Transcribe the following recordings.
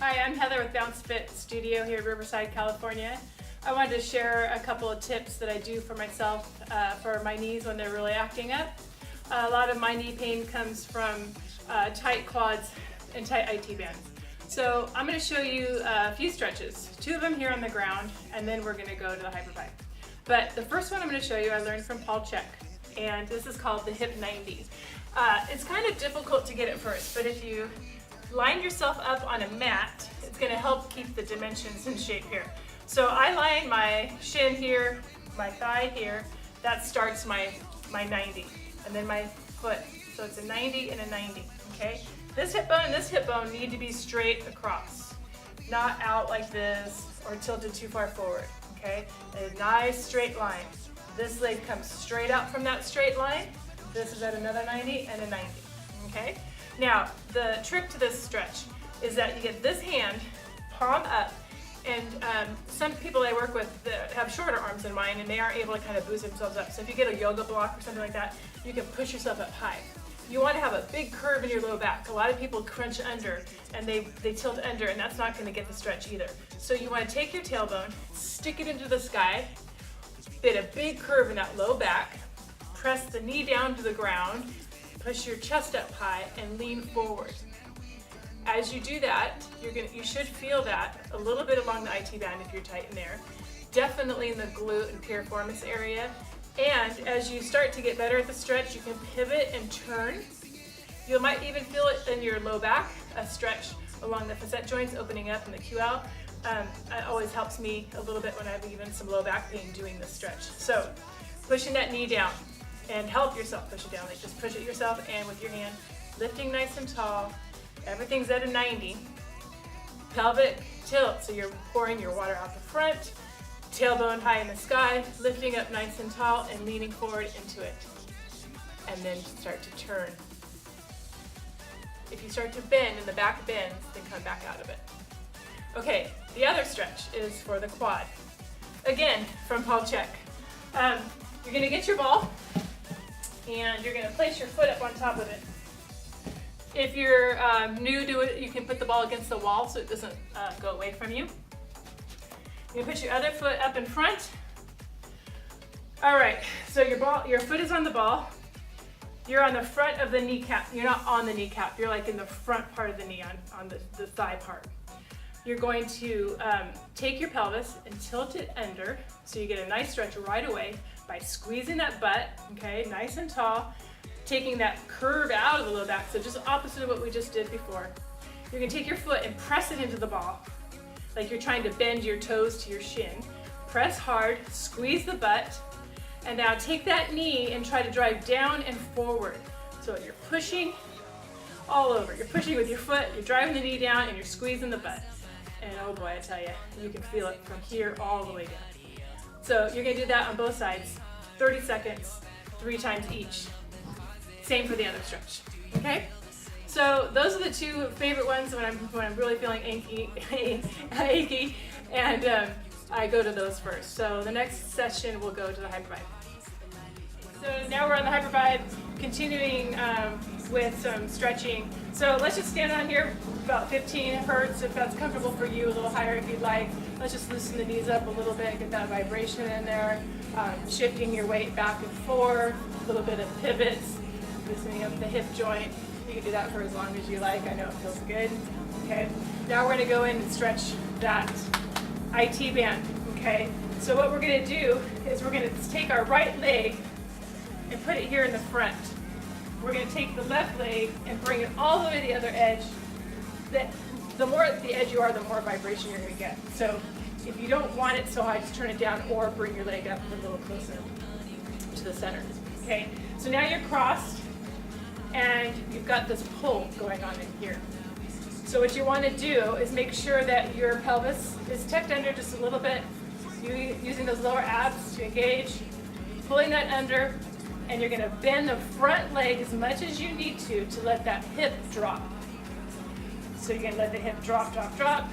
Hi, I'm Heather with Bounce Fit Studio here in Riverside, California. I wanted to share a couple of tips that I do for myself for my knees when they're really acting up. A lot of my knee pain comes from tight quads and tight IT bands. So I'm going to show you a few stretches, two of them here on the ground, and then we're going to go to the Hypervibe. But the first one I'm going to show you I learned from Paul Chek, and this is called the hip 90. It's kind of difficult to get at first, but if you line yourself up on a mat, it's going to help keep the dimensions in shape here. So I line my shin here, my thigh here, that starts my 90, and then my foot. So it's a 90 and a 90, okay? This hip bone and this hip bone need to be straight across, not out like this or tilted too far forward, okay? A nice straight line. This leg comes straight out from that straight line. This is at another 90 and a 90, okay? Now, the trick to this stretch is that you get this hand palm up, and some people I work with that have shorter arms than mine, and they aren't able to kind of boost themselves up. So if you get a yoga block or something like that, you can push yourself up high. You want to have a big curve in your low back. A lot of people crunch under, and they tilt under, and that's not going to get the stretch either. So you want to take your tailbone, stick it into the sky, get a big curve in that low back, press the knee down to the ground, push your chest up high, and lean forward. As you do that, you should feel that a little bit along the IT band if you're tight in there, definitely in the glute and piriformis area. And as you start to get better at the stretch, you can pivot and turn. You might even feel it in your low back, a stretch along the facet joints opening up in the QL. It always helps me a little bit when I have even some low back pain doing this stretch. So pushing that knee down, and help yourself push it down. Like just push it yourself, and with your hand lifting nice and tall. Everything's at a 90. Pelvic tilt, so you're pouring your water out the front, tailbone high in the sky, lifting up nice and tall and leaning forward into it. And then start to turn. If you start to bend and the back bends, then come back out of it. Okay, the other stretch is for the quad. Again, from Paul Chek. You're gonna get your ball, and you're going to place your foot up on top of it. If you're new to it, you can put the ball against the wall so it doesn't go away from you. You put your other foot up in front. All right, so your foot is on the ball. You're on the front of the kneecap. You're not on the kneecap. You're like in the front part of the knee, on the thigh part. You're going to take your pelvis and tilt it under so you get a nice stretch right away by squeezing that butt, okay, nice and tall, taking that curve out of the low back, so just opposite of what we just did before. You're gonna take your foot and press it into the ball, like you're trying to bend your toes to your shin. Press hard, squeeze the butt, and now take that knee and try to drive down and forward. So you're pushing all over. You're pushing with your foot, you're driving the knee down, and you're squeezing the butt. And oh boy, I tell you, you can feel it from here all the way down. So you're gonna do that on both sides, 30 seconds, 3 times each. Same for the other stretch, okay? So those are the two favorite ones when I'm really feeling achy, and I go to those first. So the next session we'll go to the Hypervibe. So now we're on the Hypervibe, continuing with some stretching. So let's just stand on here about 15 hertz if that's comfortable for you, a little higher if you'd like. Let's just loosen the knees up a little bit, get that vibration in there, shifting your weight back and forth, a little bit of pivots, loosening up the hip joint. You can do that for as long as you like. I know it feels good. Okay. Now we're going to go in and stretch that IT band. Okay. So what we're going to do is we're going to take our right leg and put it here in the front. We're going to take the left leg and bring it all the way to the other edge. The more at the edge you are, the more vibration you're going to get. So if you don't want it so high, just turn it down or bring your leg up a little closer to the center. Okay, so now you're crossed and you've got this pull going on in here. So what you want to do is make sure that your pelvis is tucked under just a little bit, using those lower abs to engage, pulling that under, and you're going to bend the front leg as much as you need to let that hip drop. So you're going to let the hip drop, drop, drop,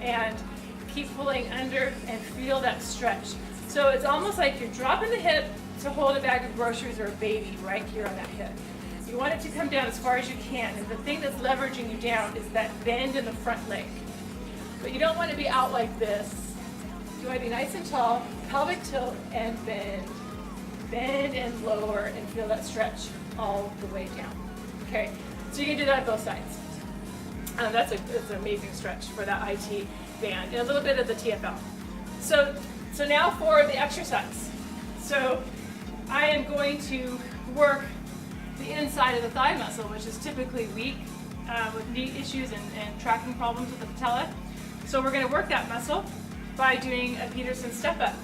and keep pulling under and feel that stretch. So it's almost like you're dropping the hip to hold a bag of groceries or a baby right here on that hip. You want it to come down as far as you can, and the thing that's leveraging you down is that bend in the front leg. But you don't want to be out like this. You want to be nice and tall, pelvic tilt and bend. Bend and lower and feel that stretch all the way down. Okay, so you can do that on both sides. That's an amazing stretch for that IT band and a little bit of the TFL. So now for the exercise. So I am going to work the inside of the thigh muscle, which is typically weak with knee issues and tracking problems with the patella. So we're going to work that muscle by doing a Peterson step up.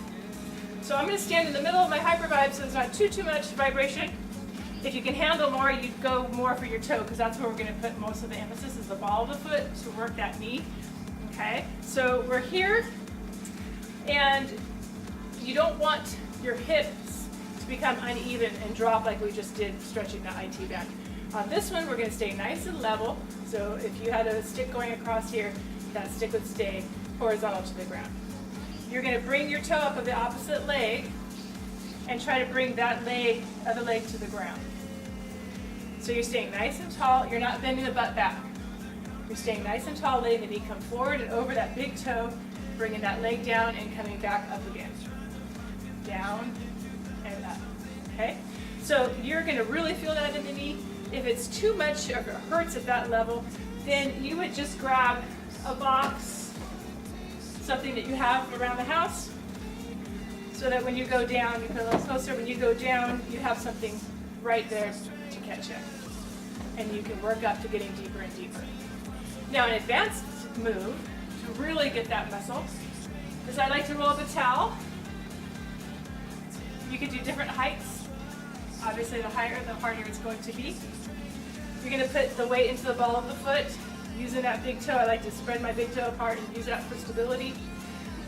So I'm going to stand in the middle of my Hypervibe so there's not too much vibration. If you can handle more, you go more for your toe, because that's where we're going to put most of the emphasis, is the ball of the foot to work that knee. Okay, so we're here, and you don't want your hips to become uneven and drop like we just did stretching the IT band. On this one, we're going to stay nice and level. So if you had a stick going across here, that stick would stay horizontal to the ground. You're going to bring your toe up of the opposite leg and try to bring that other leg to the ground. So you're staying nice and tall. You're not bending the butt back. You're staying nice and tall, letting the knee come forward and over that big toe, bringing that leg down and coming back up again. Down and up. Okay? So you're going to really feel that in the knee. If it's too much or if it hurts at that level, then you would just grab a box, something that you have around the house, so that when you go down, you put a little closer, when you go down, you have something right there to catch you. And you can work up to getting deeper and deeper. Now an advanced move to really get that muscle is I like to roll up a towel. You can do different heights. Obviously the higher, the harder it's going to be. You're going to put the weight into the ball of the foot. Using that big toe, I like to spread my big toe apart and use that for stability.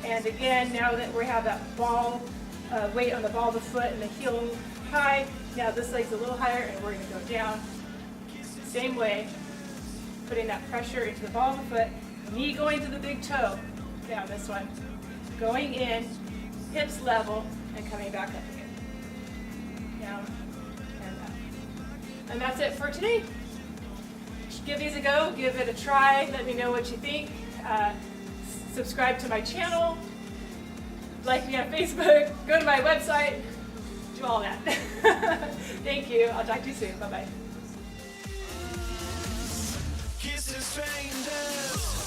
And again, now that we have that ball, weight on the ball of the foot and the heel high, now this leg's a little higher and we're going to go down. Same way, putting that pressure into the ball of the foot, knee going to the big toe, down this one, going in, hips level, and coming back up again. Down and up. And that's it for today. Give these a go, give it a try, let me know what you think. Subscribe to my channel, like me on Facebook, go to my website, do all that. Thank you. I'll talk to you soon. Bye-bye. Kissing strangers.